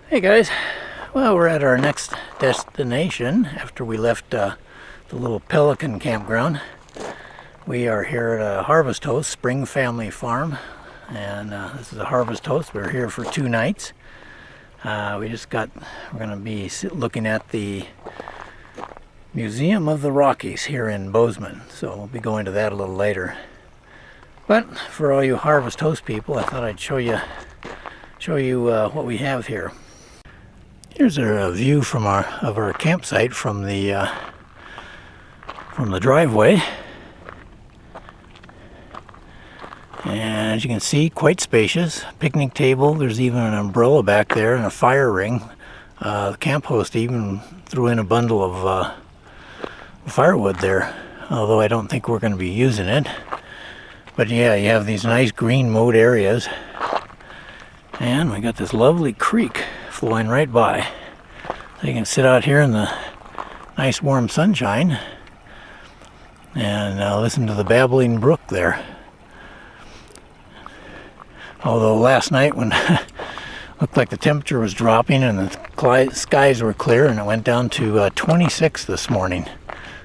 Hey guys, well, we're at our next destination after we left the little Pelican campground. We are here at a Harvest Host Spring Family Farm, and this is a Harvest Host. We're here for 2 nights. We're going to be looking at the Museum of the Rockies here in Bozeman, so we'll be going to that a little later. But for all you Harvest Host people, I thought I'd show you what we have here. Here's a view from our campsite from the driveway, and as you can see, quite spacious. Picnic table. There's even an umbrella back there and a fire ring. The camp host even threw in a bundle of firewood there, although I don't think we're going to be using it. But yeah, you have these nice green mowed areas, and we got this lovely creek flowing right by. So you can sit out here in the nice warm sunshine and listen to the babbling brook there. Although last night when looked like the temperature was dropping and the skies were clear, and it went down to 26 this morning.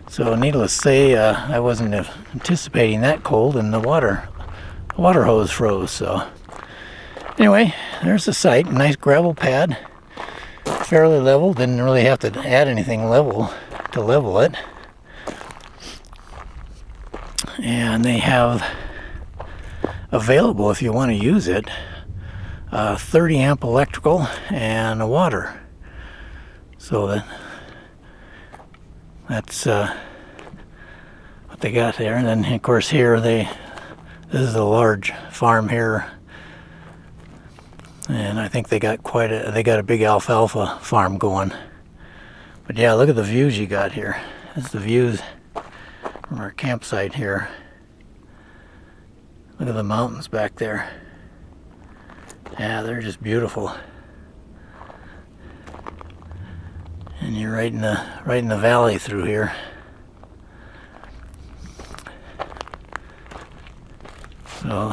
So needless to say, I wasn't anticipating that cold, and the water hose froze. So anyway, there's the site. A nice gravel pad, fairly level. Didn't really have to add anything level to level it. And they have available, if you want to use it, 30 amp electrical and a water. So that's what they got there. And then of course here this is a large farm here, and I think they got a big alfalfa farm going. But yeah, look at the views you got here. This is the views from our campsite here. Look at the mountains back there. Yeah, they're just beautiful. And you're right in the valley through here. So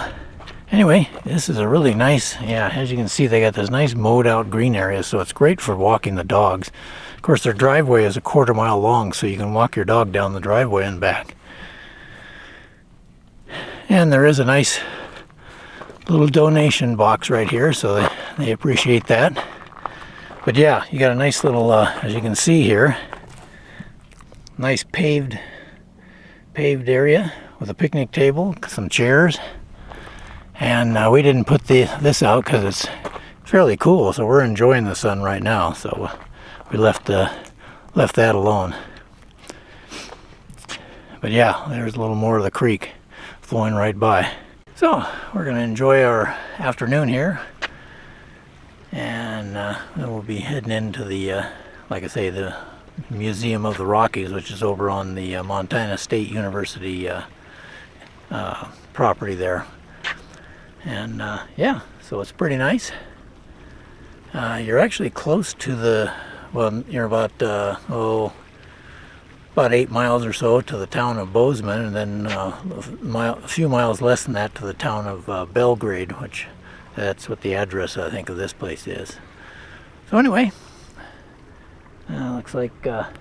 anyway, this is a really nice, as you can see, they got this nice mowed out green area, so it's great for walking the dogs. Of course, their driveway is a 1/4 mile long, so you can walk your dog down the driveway and back. And there is a nice little donation box right here, so they appreciate that. But yeah, you got a nice little, as you can see here, nice paved area with a picnic table, some chairs. And we didn't put this out because it's fairly cool, so we're enjoying the sun right now. So we left that alone. But yeah, there's a little more of the creek flowing right by. So we're going to enjoy our afternoon here, and then we'll be heading into the, like I say, the Museum of the Rockies, which is over on the Montana State University property there. And yeah, so it's pretty nice. You're actually close to you're about 8 miles or so to the town of Bozeman, and then a few miles less than that to the town of Belgrade, which that's what the address, I think, of this place is. So anyway, looks like I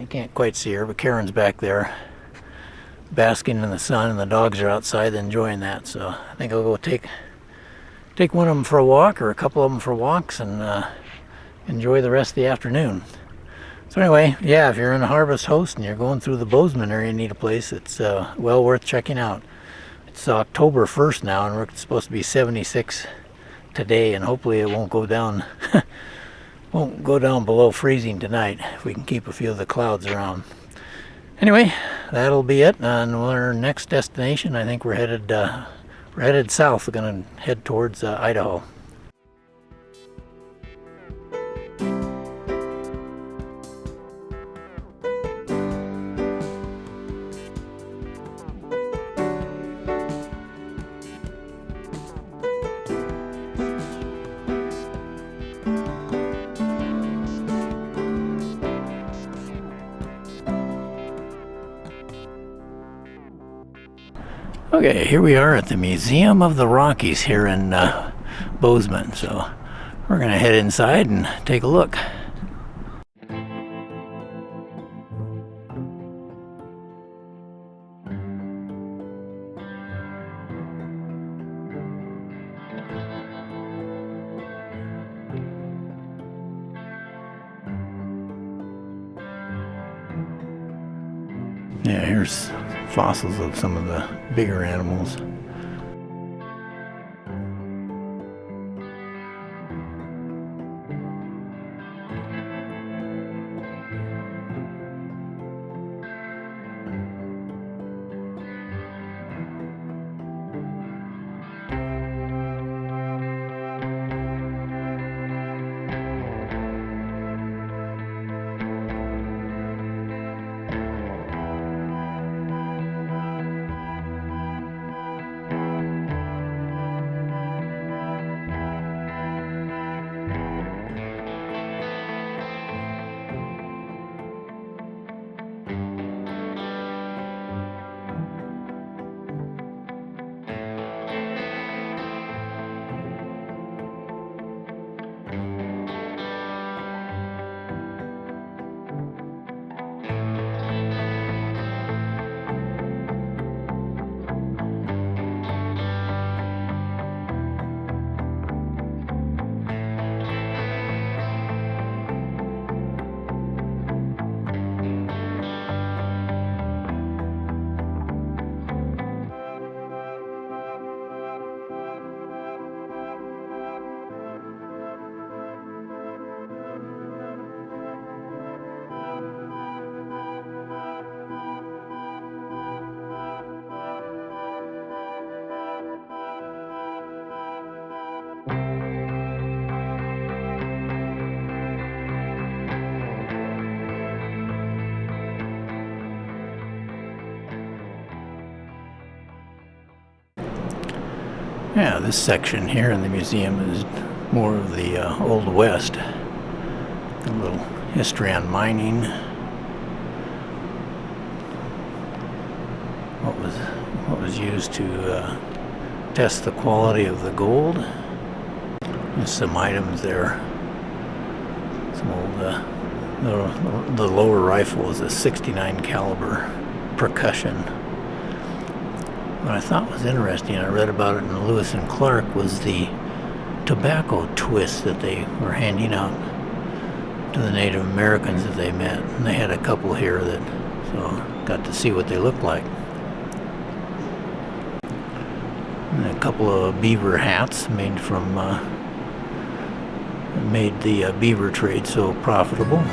can't quite see her, but Karen's back there basking in the sun, and the dogs are outside enjoying that. So I think I'll go take one of them for a walk, or a couple of them for walks, and enjoy the rest of the afternoon. So anyway, yeah, if you're in a Harvest Host and you're going through the Bozeman area and need a place, it's well worth checking out. It's October 1st now, and we're supposed to be 76 today, and hopefully it won't go down below freezing tonight if we can keep a few of the clouds around. Anyway, that'll be it on our next destination. I think we're headed south. We're going to head towards Idaho. Okay, here we are at the Museum of the Rockies here in Bozeman. So we're gonna head inside and take a look. Yeah, here's fossils of some of the bigger animals. Yeah, this section here in the museum is more of the Old West. A little history on mining. What was used to test the quality of the gold. There's some items there. Some old the lower rifle is a .69 caliber percussion. What I thought was interesting, I read about it in Lewis and Clark, was the tobacco twist that they were handing out to the Native Americans that they met. And they had a couple here that, so got to see what they looked like. And a couple of beaver hats made from, made the beaver trade so profitable.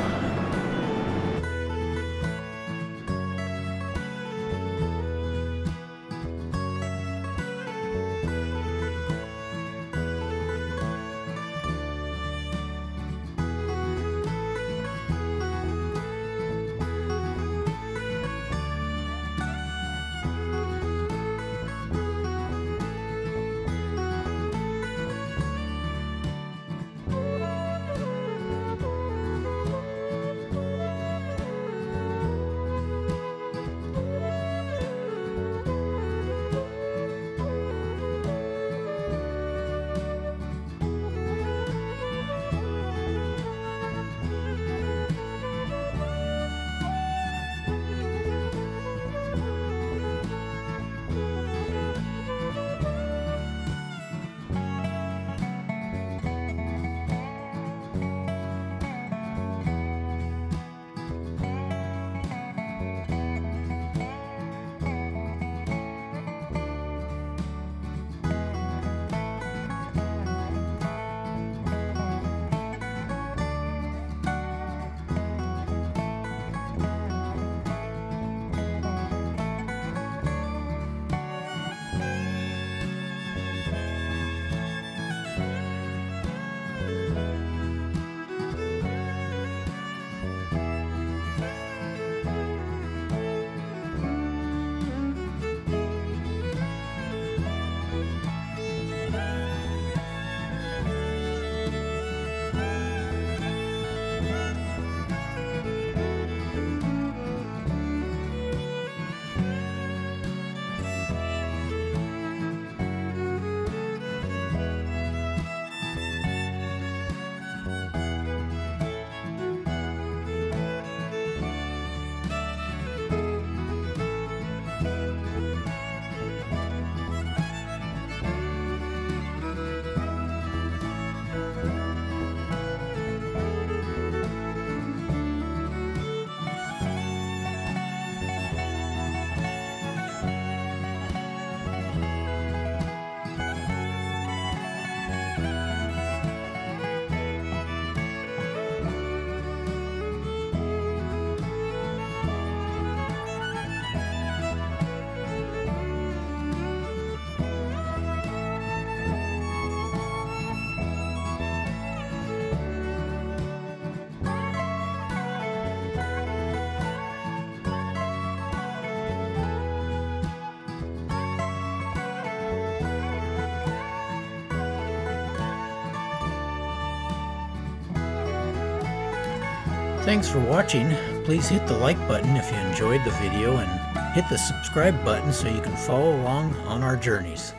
Thanks for watching. Please hit the like button if you enjoyed the video and hit the subscribe button so you can follow along on our journeys.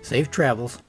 Safe travels.